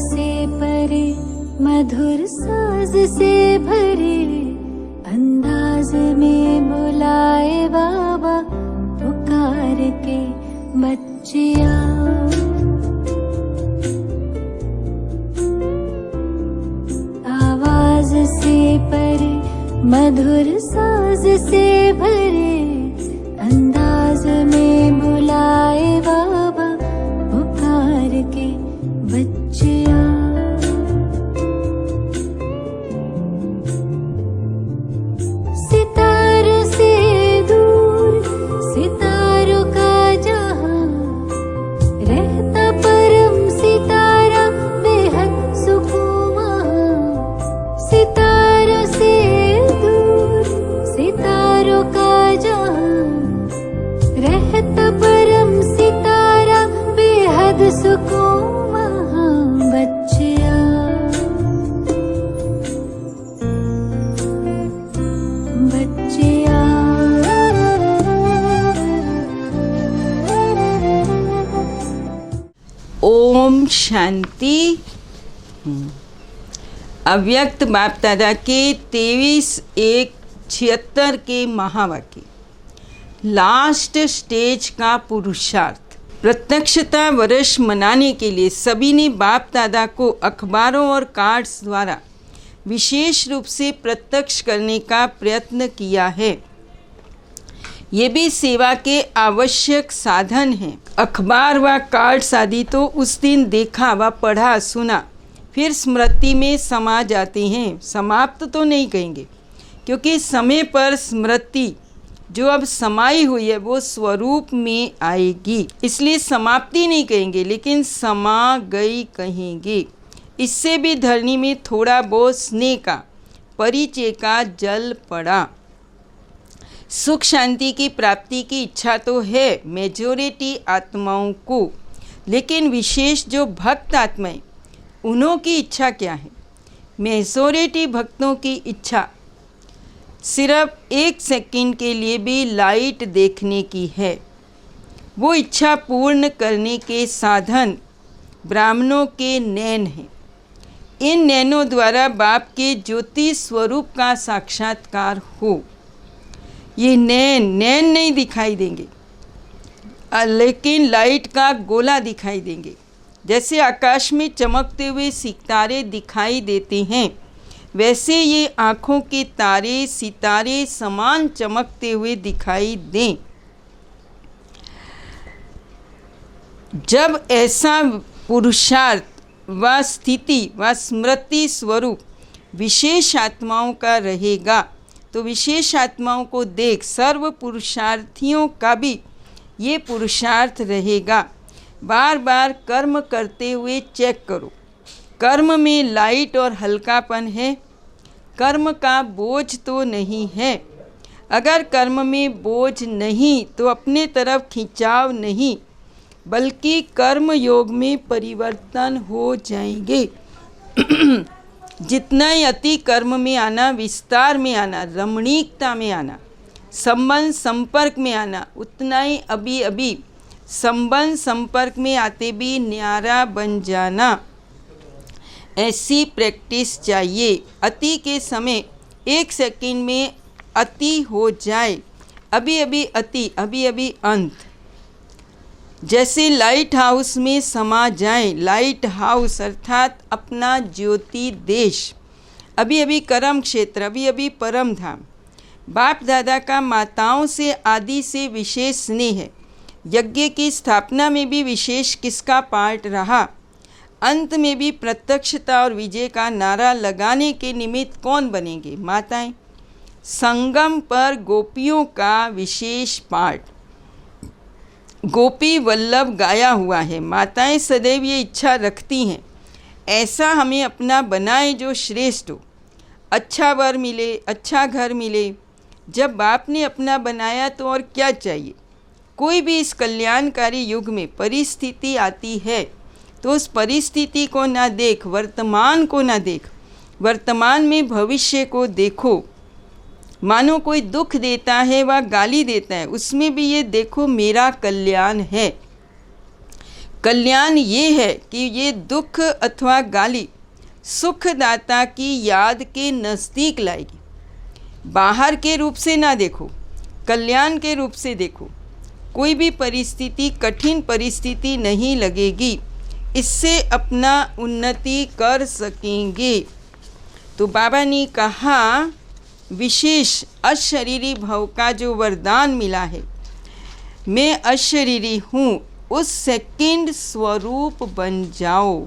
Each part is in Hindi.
से परे मधुर साज से भरे अंदाज में बुलाए बाबा पुकार के बच्चिया। आवाज से परे मधुर साज से भरे अंदाज में बुलाए बाबा पुकार के बच्चिया। सितारों से दूर सितारों का जहां रहता परम सितारा बेहद सुकून वहां। सितारों से दूर सितारों का जहां रहता परम सितारा बेहद सुकून वहां। बच्चिया बच्चिया ओम शांति। अव्यक्त बाप दादा के 23/1/76 के महावाक्य। लास्ट स्टेज का पुरुषार्थ। प्रत्यक्षता वर्ष मनाने के लिए सभी ने बाप दादा को अखबारों और कार्ड्स द्वारा विशेष रूप से प्रत्यक्ष करने का प्रयत्न किया है। ये भी सेवा के आवश्यक साधन हैं। अखबार व कार्ड्स आदि तो उस दिन देखा व पढ़ा सुना फिर स्मृति में समा जाते हैं। समाप्त तो नहीं कहेंगे, क्योंकि समय पर स्मृति जो अब समाई हुई है वो स्वरूप में आएगी, इसलिए समाप्ति नहीं कहेंगे, लेकिन समा गई कहेंगे। इससे भी धरनी में थोड़ा बहुत स्नेह का परिचय का जल पड़ा। सुख शांति की प्राप्ति की इच्छा तो है मेजॉरिटी आत्माओं को, लेकिन विशेष जो भक्त आत्माएं उन्हों की इच्छा क्या है? मेजॉरिटी भक्तों की इच्छा सिर्फ 1 सेकंड के लिए भी लाइट देखने की है। वो इच्छा पूर्ण करने के साधन ब्राह्मणों के नैन हैं। इन नैनों द्वारा बाप के ज्योति स्वरूप का साक्षात्कार हो। ये नैन नहीं दिखाई देंगे, लेकिन लाइट का गोला दिखाई देंगे। जैसे आकाश में चमकते हुए सितारे दिखाई देते हैं, वैसे ये आँखों के तारे सितारे समान चमकते हुए दिखाई दें। जब ऐसा पुरुषार्थ व स्थिति व स्मृति स्वरूप विशेष आत्माओं का रहेगा, तो विशेष आत्माओं को देख सर्व पुरुषार्थियों का भी ये पुरुषार्थ रहेगा। बार बार कर्म करते हुए चेक करो, कर्म में लाइट और हल्कापन है, कर्म का बोझ तो नहीं है। अगर कर्म में बोझ नहीं तो अपने तरफ खिंचाव नहीं, बल्कि कर्म योग में परिवर्तन हो जाएंगे। जितना ही अति कर्म में आना, विस्तार में आना, रमणीकता में आना, संबंध संपर्क में आना, उतना ही अभी अभी संबंध संपर्क में आते भी न्यारा बन जाना। ऐसी प्रैक्टिस चाहिए। अति के समय 1 सेकंड में अति हो जाए, अभी अभी अति, अभी अभी अंत। जैसे लाइट हाउस में समा जाए। लाइट हाउस अर्थात अपना ज्योति देश, अभी अभी कर्म क्षेत्र, अभी अभी परम धाम। बाप दादा का माताओं से आदि से विशेष स्नेह है। यज्ञ की स्थापना में भी विशेष किसका पार्ट रहा? अंत में भी प्रत्यक्षता और विजय का नारा लगाने के निमित्त कौन बनेंगे? माताएं। संगम पर गोपियों का विशेष पार्ट। गोपी वल्लभ गाया हुआ है। माताएं सदैव ये इच्छा रखती हैं, ऐसा हमें अपना बनाए जो श्रेष्ठ हो, अच्छा वर मिले, अच्छा घर मिले। जब बाप ने अपना बनाया तो और क्या चाहिए? कोई भी इस कल्याणकारी युग में परिस्थिति आती है तो उस परिस्थिति को ना देख, वर्तमान को ना देख, वर्तमान में भविष्य को देखो। मानो कोई दुख देता है व गाली देता है, उसमें भी ये देखो मेरा कल्याण है। कल्याण ये है कि ये दुख अथवा गाली सुखदाता की याद के नज़दीक लाएगी। बाहर के रूप से ना देखो, कल्याण के रूप से देखो। कोई भी परिस्थिति कठिन परिस्थिति नहीं लगेगी, इससे अपना उन्नति कर सकेंगे। तो बाबा ने कहा विशेष अशरीरी भव का जो वरदान मिला है, मैं अशरीरी हूँ, उस सेकंड स्वरूप बन जाओ।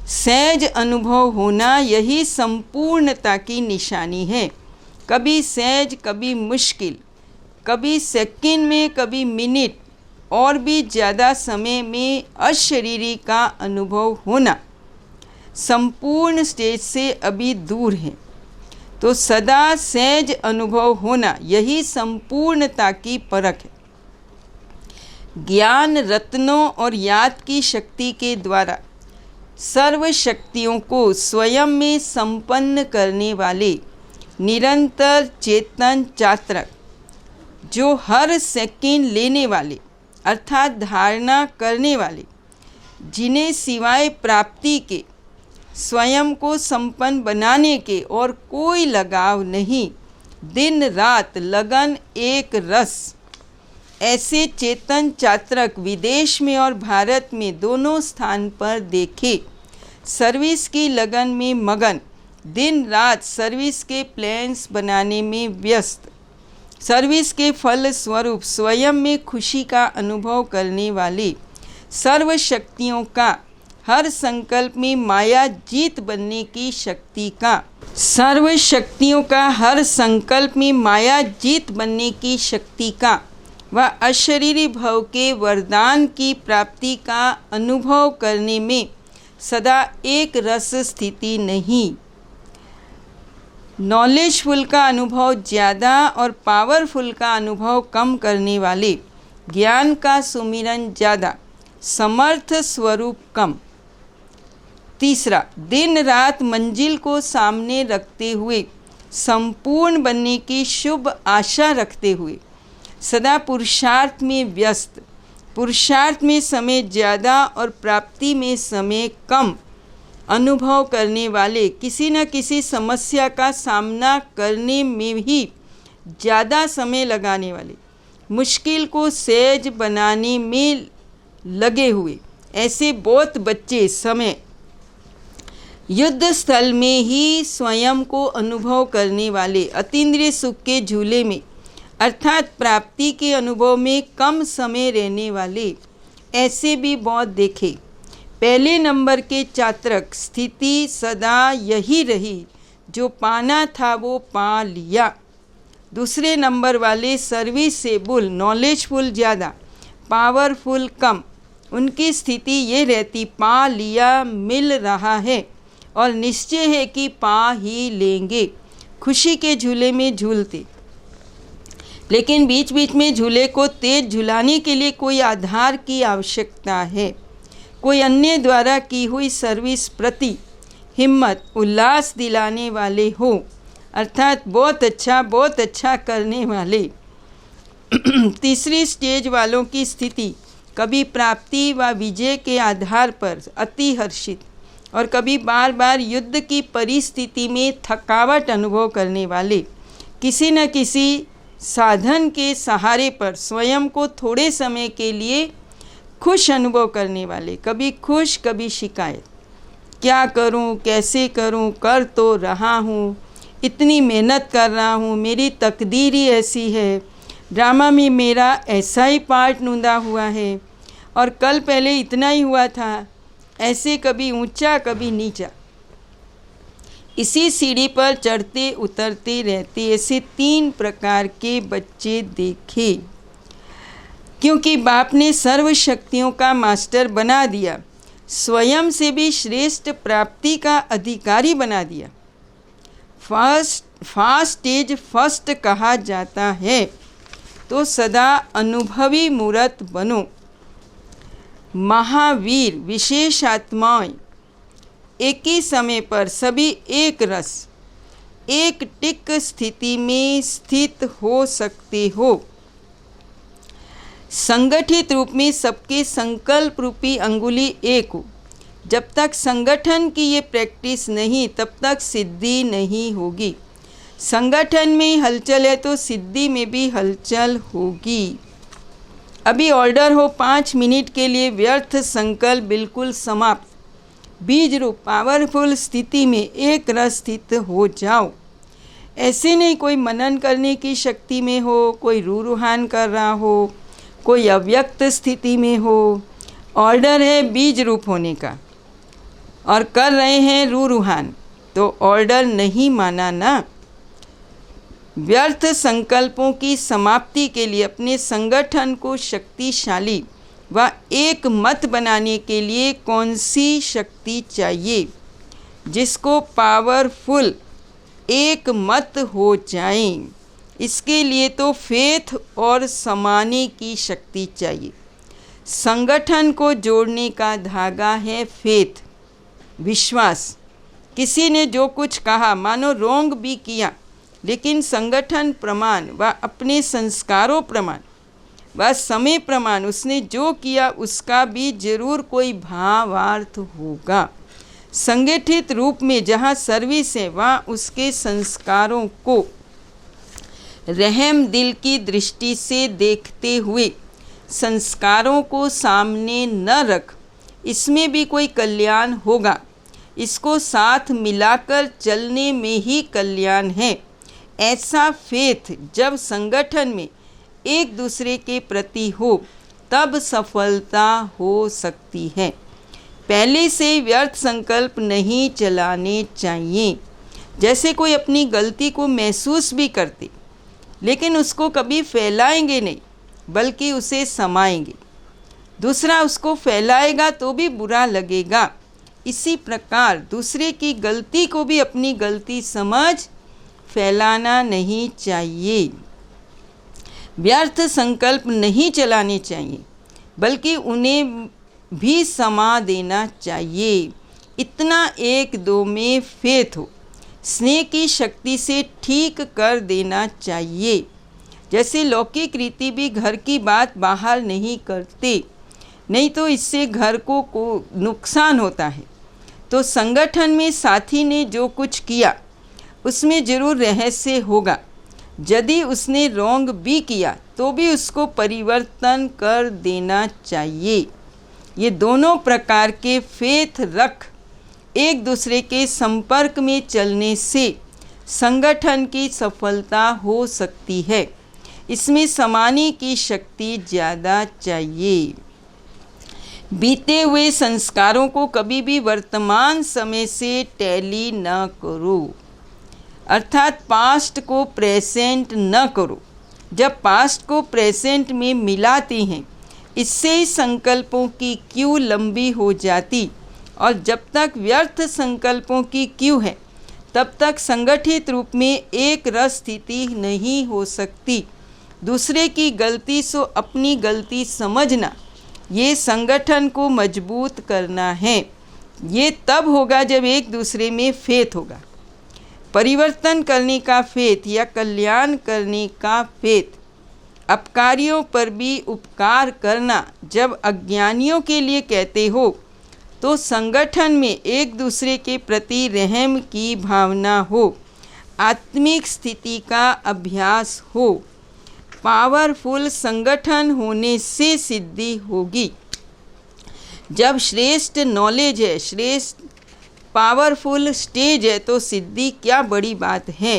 सहज अनुभव होना यही संपूर्णता की निशानी है। कभी सहज, कभी मुश्किल, कभी सेकंड में, कभी मिनट और भी ज़्यादा समय में अशरीरी का अनुभव होना संपूर्ण स्टेज से अभी दूर है। तो सदा सहज अनुभव होना यही संपूर्णता की परख है। ज्ञान रत्नों और याद की शक्ति के द्वारा सर्व शक्तियों को स्वयं में संपन्न करने वाले निरंतर चेतन चात्रक, जो हर सेकंड लेने वाले अर्थात धारणा करने वाले, जिन्हें सिवाय प्राप्ति के स्वयं को संपन्न बनाने के और कोई लगाव नहीं, दिन रात लगन एक रस, ऐसे चेतन चात्रक विदेश में और भारत में दोनों स्थान पर देखे। सर्विस की लगन में मगन, दिन रात सर्विस के प्लान्स बनाने में व्यस्त, सर्विस के फल स्वरूप स्वयं में खुशी का अनुभव करने वाले, सर्व शक्तियों का हर संकल्प में माया जीत बनने की शक्ति का, सर्व शक्तियों का हर संकल्प में माया जीत बनने की शक्ति का व अशरीरी भव के वरदान की प्राप्ति का अनुभव करने में सदा एक रस स्थिति नहीं। नॉलेजफुल का अनुभव ज़्यादा और पावरफुल का अनुभव कम करने वाले, ज्ञान का सुमिरन ज़्यादा, समर्थ स्वरूप कम। तीसरा, दिन रात मंजिल को सामने रखते हुए, संपूर्ण बनने की शुभ आशा रखते हुए, सदा पुरुषार्थ में व्यस्त, पुरुषार्थ में समय ज़्यादा और प्राप्ति में समय कम अनुभव करने वाले, किसी न किसी समस्या का सामना करने में ही ज़्यादा समय लगाने वाले, मुश्किल को सहज बनाने में लगे हुए, ऐसे बहुत बच्चे समय युद्ध स्थल में ही स्वयं को अनुभव करने वाले, अतीन्द्रिय सुख के झूले में अर्थात प्राप्ति के अनुभव में कम समय रहने वाले, ऐसे भी बहुत देखे। पहले नंबर के चात्रक स्थिति सदा यही रही, जो पाना था वो पा लिया। दूसरे नंबर वाले सर्विसेबल, नॉलेजफुल ज़्यादा, पावरफुल कम, उनकी स्थिति ये रहती पा लिया, मिल रहा है और निश्चय है कि पा ही लेंगे। खुशी के झूले में झूलते, लेकिन बीच बीच में झूले को तेज झुलाने के लिए कोई आधार की आवश्यकता है। कोई अन्य द्वारा की हुई सर्विस प्रति हिम्मत, उल्लास दिलाने वाले हो, अर्थात बहुत अच्छा करने वाले। तीसरी स्टेज वालों की स्थिति कभी प्राप्ति व विजय के आधार पर अति हर्षित और कभी बार बार युद्ध की परिस्थिति में थकावट अनुभव करने वाले, किसी न किसी साधन के सहारे पर स्वयं को थोड़े समय के लिए खुश अनुभव करने वाले, कभी खुश कभी शिकायत, क्या करूं, कैसे करूं, कर तो रहा हूं, इतनी मेहनत कर रहा हूं, मेरी तकदीर ही ऐसी है, ड्रामा में मेरा ऐसा ही पार्ट नूंदा हुआ है और कल पहले इतना ही हुआ था, ऐसे कभी ऊंचा कभी नीचा, इसी सीढ़ी पर चढ़ते उतरते रहते। ऐसे 3 प्रकार के बच्चे देखे। क्योंकि बाप ने सर्व शक्तियों का मास्टर बना दिया, स्वयं से भी श्रेष्ठ प्राप्ति का अधिकारी बना दिया। फास्ट स्टेज फर्स्ट कहा जाता है, तो सदा अनुभवी मूर्त बनो। महावीर विशेष आत्माएं एक ही समय पर सभी एक रस, एक टिक स्थिति में स्थित हो सकते हो। संगठित रूप में सबके संकल्प रूपी अंगुली एक हो। जब तक संगठन की ये प्रैक्टिस नहीं, तब तक सिद्धि नहीं होगी। संगठन में हलचल है तो सिद्धि में भी हलचल होगी। अभी ऑर्डर हो 5 मिनट के लिए व्यर्थ संकल्प बिल्कुल समाप्त। बीज रूप पावरफुल स्थिति में एक रस स्थित हो जाओ। ऐसे नहीं कोई मनन करने की शक्ति में हो, कोई रूहान कर रहा हो, कोई अव्यक्त स्थिति में हो। ऑर्डर है बीज रूप होने का और कर रहे हैं रूहान, तो ऑर्डर नहीं माना ना। व्यर्थ संकल्पों की समाप्ति के लिए अपने संगठन को शक्तिशाली व एक मत बनाने के लिए कौन सी शक्ति चाहिए, जिसको पावरफुल एक मत हो जाए? इसके लिए तो फेथ और समाने की शक्ति चाहिए। संगठन को जोड़ने का धागा है फेथ, विश्वास। किसी ने जो कुछ कहा, मानो रोंग भी किया, लेकिन संगठन प्रमाण व अपने संस्कारों प्रमाण व समय प्रमाण उसने जो किया उसका भी जरूर कोई भावार्थ होगा। संगठित रूप में जहाँ सर्विस है वहाँ उसके संस्कारों को रहम दिल की दृष्टि से देखते हुए संस्कारों को सामने न रख, इसमें भी कोई कल्याण होगा। इसको साथ मिलाकर चलने में ही कल्याण है। ऐसा फेथ जब संगठन में एक दूसरे के प्रति हो तब सफलता हो सकती है। पहले से व्यर्थ संकल्प नहीं चलाने चाहिए। जैसे कोई अपनी गलती को महसूस भी करते, लेकिन उसको कभी फैलाएंगे नहीं, बल्कि उसे समाएंगे। दूसरा उसको फैलाएगा तो भी बुरा लगेगा। इसी प्रकार दूसरे की गलती को भी अपनी गलती समझ फैलाना नहीं चाहिए। व्यर्थ संकल्प नहीं चलाने चाहिए, बल्कि उन्हें भी समा देना चाहिए। इतना एक दो में फेथ हो, स्नेह की शक्ति से ठीक कर देना चाहिए। जैसे लौकिक रीति भी घर की बात बाहर नहीं करते, नहीं तो इससे घर को नुकसान होता है। तो संगठन में साथी ने जो कुछ किया उसमें जरूर रहस्य होगा। यदि उसने रोंग भी किया तो भी उसको परिवर्तन कर देना चाहिए। ये दोनों प्रकार के फेथ रख एक दूसरे के संपर्क में चलने से संगठन की सफलता हो सकती है। इसमें समाने की शक्ति ज़्यादा चाहिए। बीते हुए संस्कारों को कभी भी वर्तमान समय से टैली न करो, अर्थात पास्ट को प्रेजेंट न करो। जब पास्ट को प्रेजेंट में मिलाते हैं, इससे ही संकल्पों की क्यू लंबी हो जाती, और जब तक व्यर्थ संकल्पों की क्यू है तब तक संगठित रूप में एक रस स्थिति नहीं हो सकती। दूसरे की गलती सो अपनी गलती समझना, ये संगठन को मजबूत करना है। ये तब होगा जब एक दूसरे में फेथ होगा। परिवर्तन करने का फेथ या कल्याण करने का फेथ, अपकारियों पर भी उपकार करना जब अज्ञानियों के लिए कहते हो, तो संगठन में एक दूसरे के प्रति रहम की भावना हो, आत्मिक स्थिति का अभ्यास हो। पावरफुल संगठन होने से सिद्धि होगी। जब श्रेष्ठ नॉलेज है, श्रेष्ठ पावरफुल स्टेज है, तो सिद्धि क्या बड़ी बात है।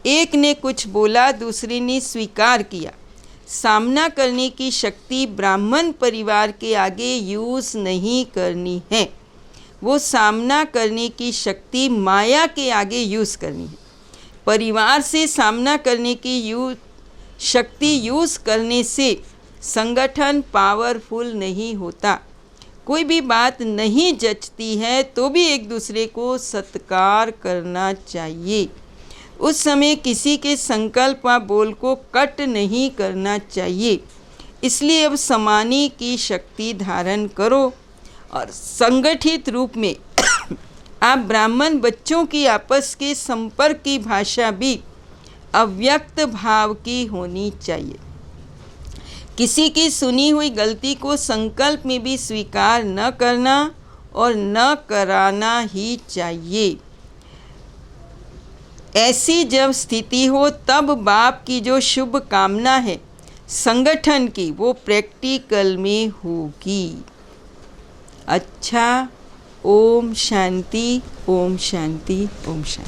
एक ने कुछ बोला, दूसरे ने स्वीकार किया। सामना करने की शक्ति ब्राह्मण परिवार के आगे यूज़ नहीं करनी है। वो सामना करने की शक्ति माया के आगे यूज़ करनी है। परिवार से सामना करने की शक्ति यूज़ करने से संगठन पावरफुल नहीं होता। कोई भी बात नहीं जचती है तो भी एक दूसरे को सत्कार करना चाहिए। उस समय किसी के संकल्प व बोल को कट नहीं करना चाहिए। इसलिए अब समाने की शक्ति धारण करो और संगठित रूप में आप ब्राह्मण बच्चों की आपस के संपर्क की भाषा भी अव्यक्त भाव की होनी चाहिए। किसी की सुनी हुई गलती को संकल्प में भी स्वीकार न करना और न कराना ही चाहिए। ऐसी जब स्थिति हो तब बाप की जो शुभ कामना है संगठन की, वो प्रैक्टिकल में होगी। अच्छा, ओम शांति, ओम शांति, ओम शांति।